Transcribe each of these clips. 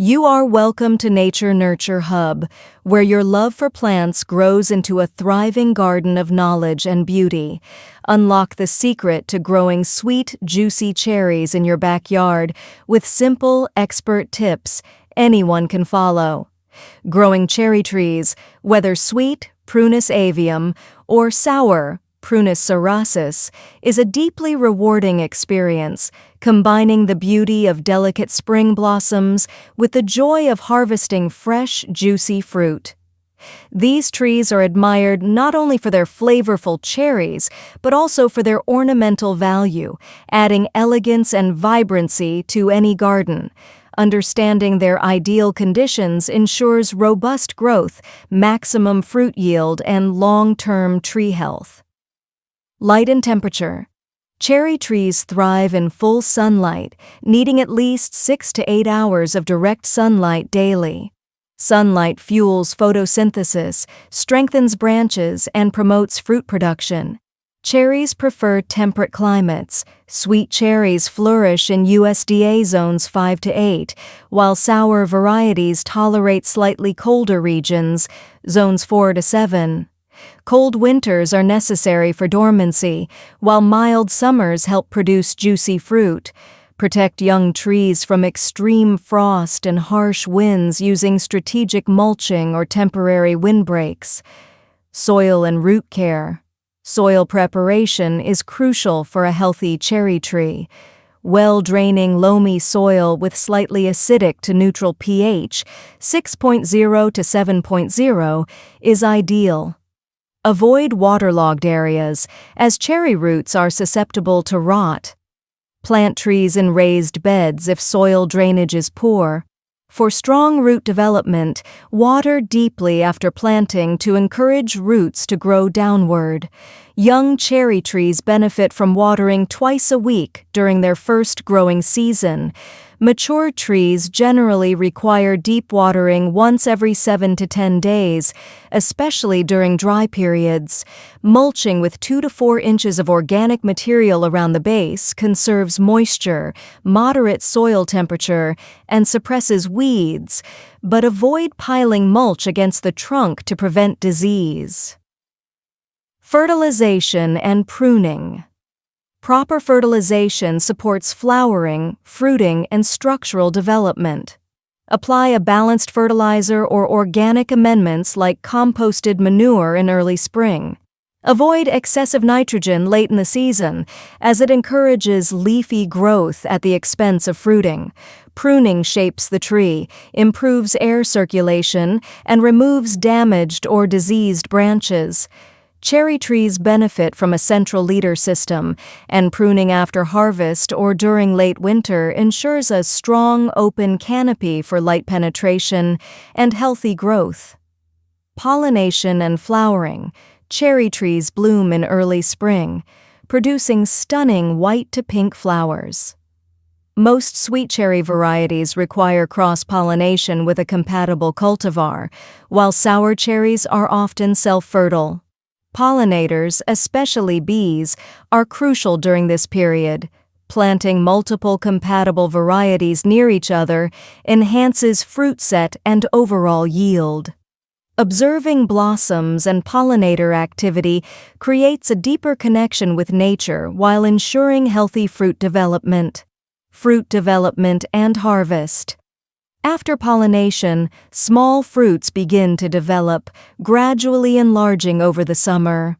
You are welcome to Nature Nurture Hub, where your love for plants grows into a thriving garden of knowledge and beauty. Unlock the secret to growing sweet, juicy cherries in your backyard with simple, expert tips anyone can follow. Growing cherry trees, whether sweet, Prunus Avium, or sour, Prunus Cerasus, is a deeply rewarding experience, combining the beauty of delicate spring blossoms with the joy of harvesting fresh, juicy fruit. These trees are admired not only for their flavorful cherries, but also for their ornamental value, adding elegance and vibrancy to any garden. Understanding their ideal conditions ensures robust growth, maximum fruit yield, and long-term tree health. Light and temperature. Cherry trees thrive in full sunlight, needing at least 6 to 8 hours of direct sunlight daily. Sunlight fuels photosynthesis, strengthens branches, and promotes fruit production. Cherries prefer temperate climates. Sweet cherries flourish in USDA zones 5 to 8, while sour varieties tolerate slightly colder regions, zones 4 to 7. Cold winters are necessary for dormancy, while mild summers help produce juicy fruit. Protect young trees from extreme frost and harsh winds using strategic mulching or temporary windbreaks. Soil and root care. Soil preparation is crucial for a healthy cherry tree. Well-draining loamy soil with slightly acidic to neutral pH, 6.0 to 7.0, is ideal. Avoid waterlogged areas, as cherry roots are susceptible to rot. Plant trees in raised beds if soil drainage is poor. For strong root development, water deeply after planting to encourage roots to grow downward. Young cherry trees benefit from watering twice a week during their first growing season. Mature trees generally require deep watering once every 7 to 10 days, especially during dry periods. Mulching with 2 to 4 inches of organic material around the base conserves moisture, moderate soil temperature, and suppresses weeds, but avoid piling mulch against the trunk to prevent disease. Fertilization and pruning. Proper fertilization supports flowering, fruiting, and structural development. Apply a balanced fertilizer or organic amendments like composted manure in early spring. Avoid excessive nitrogen late in the season, as it encourages leafy growth at the expense of fruiting. Pruning shapes the tree, improves air circulation, and removes damaged or diseased branches. Cherry trees benefit from a central leader system, and pruning after harvest or during late winter ensures a strong, open canopy for light penetration and healthy growth. Pollination and flowering. Cherry trees bloom in early spring, producing stunning white to pink flowers. Most sweet cherry varieties require cross-pollination with a compatible cultivar, while sour cherries are often self-fertile. Pollinators, especially bees, are crucial during this period. Planting multiple compatible varieties near each other enhances fruit set and overall yield. Observing blossoms and pollinator activity creates a deeper connection with nature while ensuring healthy fruit development. Fruit development and harvest. After pollination, small fruits begin to develop, gradually enlarging over the summer.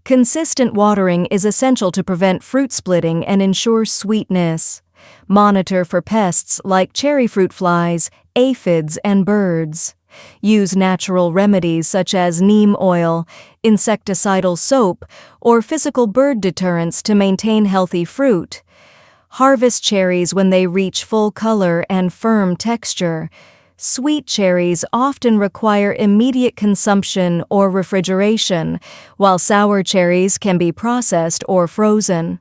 Consistent watering is essential to prevent fruit splitting and ensure sweetness. Monitor for pests like cherry fruit flies, aphids, and birds. Use natural remedies such as neem oil, insecticidal soap, or physical bird deterrents to maintain healthy fruit. Harvest cherries when they reach full color and firm texture. Sweet cherries often require immediate consumption or refrigeration, while sour cherries can be processed or frozen.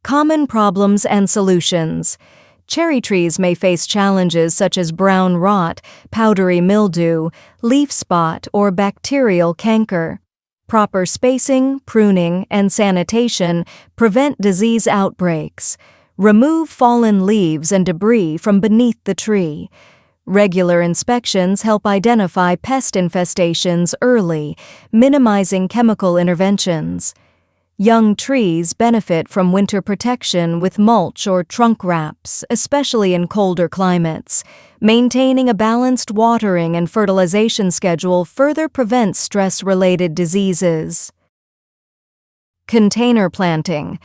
Common problems and solutions. Cherry trees may face challenges such as brown rot, powdery mildew, leaf spot, or bacterial canker. Proper spacing, pruning, and sanitation prevent disease outbreaks. Remove fallen leaves and debris from beneath the tree. Regular inspections help identify pest infestations early, minimizing chemical interventions. Young trees benefit from winter protection with mulch or trunk wraps, especially in colder climates. Maintaining a balanced watering and fertilization schedule further prevents stress-related diseases. Container planting.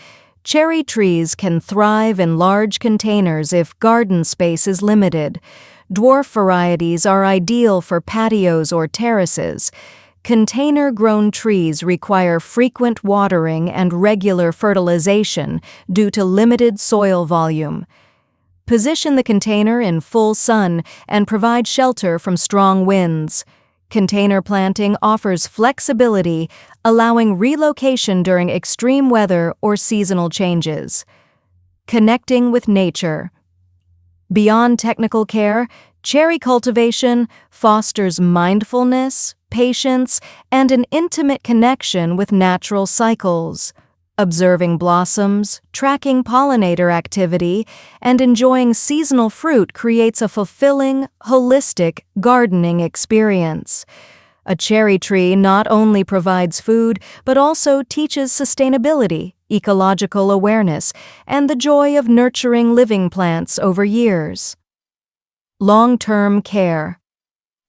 Cherry trees can thrive in large containers if garden space is limited. Dwarf varieties are ideal for patios or terraces. Container-grown trees require frequent watering and regular fertilization due to limited soil volume. Position the container in full sun and provide shelter from strong winds. Container planting offers flexibility, allowing relocation during extreme weather or seasonal changes. Connecting with nature. Beyond technical care, cherry cultivation fosters mindfulness, patience, and an intimate connection with natural cycles. Observing blossoms, tracking pollinator activity, and enjoying seasonal fruit creates a fulfilling, holistic gardening experience. A cherry tree not only provides food, but also teaches sustainability, ecological awareness, and the joy of nurturing living plants over years. Long-term care.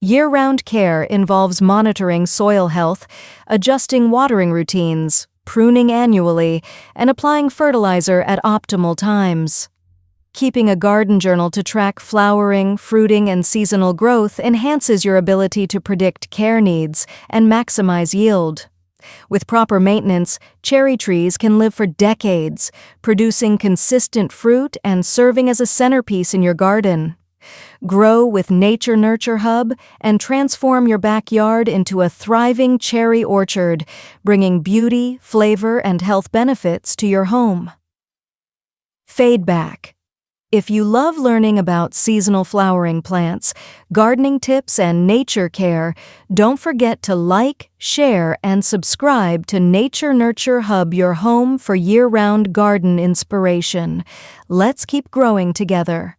Year-round care involves monitoring soil health, adjusting watering routines, pruning annually, and applying fertilizer at optimal times. Keeping a garden journal to track flowering, fruiting, and seasonal growth enhances your ability to predict care needs and maximize yield. With proper maintenance, cherry trees can live for decades, producing consistent fruit and serving as a centerpiece in your garden. Grow with Nature Nurture Hub and transform your backyard into a thriving cherry orchard, bringing beauty, flavor, and health benefits to your home. Feedback. If you love learning about seasonal flowering plants, gardening tips, and nature care, don't forget to like, share, and subscribe to Nature Nurture Hub, your home for year-round garden inspiration. Let's keep growing together.